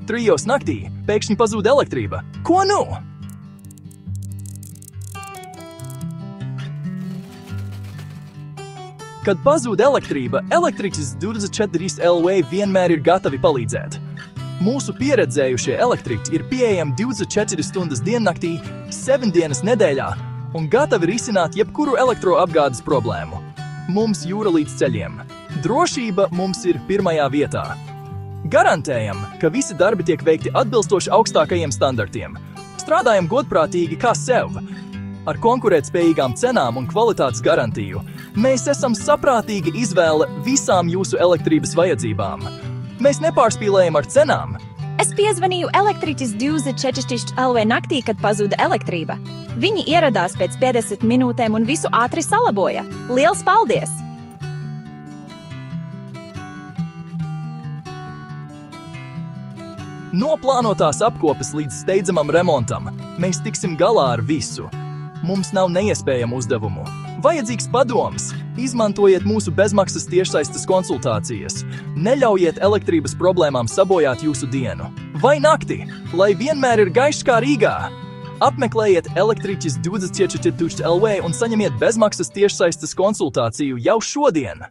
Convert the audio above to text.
3 naktī pēkšņi pazūd elektrība. Ko nu? Kad pazūd elektrība, elektriķis 24 LV vienmēr ir gatavi palīdzēt. Mūsu pieredzējušie elektriķi ir pieejami 24 stundas diennaktī, 7 dienas nedēļā un gatavi risināt jebkuru elektroapgādes problēmu. Mums jūra līdz ceļiem. Drošība mums ir pirmajā vietā. Garantējam, ka visi darbi tiek veikti atbilstoši augstākajiem standartiem. Strādājam godprātīgi kā sev. Ar konkurētspējīgām cenām un kvalitātes garantiju mēs esam saprātīga izvēle visām jūsu elektrības vajadzībām. Mēs nepārspīlējam ar cenām. Es piezvanīju elektriķis 24 LV naktī, kad pazuda elektrība. Viņi ieradās pēc 50 minūtēm un visu ātri salaboja. Liels paldies! No plānotās apkopes līdz steidzamam remontam mēs tiksim galā ar visu. Mums nav neiespējamu uzdevumu. Vajadzīgs padoms. Izmantojiet mūsu bezmaksas tiešsaistes konsultācijas. Neļaujiet elektrības problēmām sabojāt jūsu dienu. Vai nakti, lai vienmēr ir gaišs kā Rīgā. Apmeklējiet elektriķis 24 LV un saņemiet bezmaksas tiešsaistes konsultāciju jau šodien.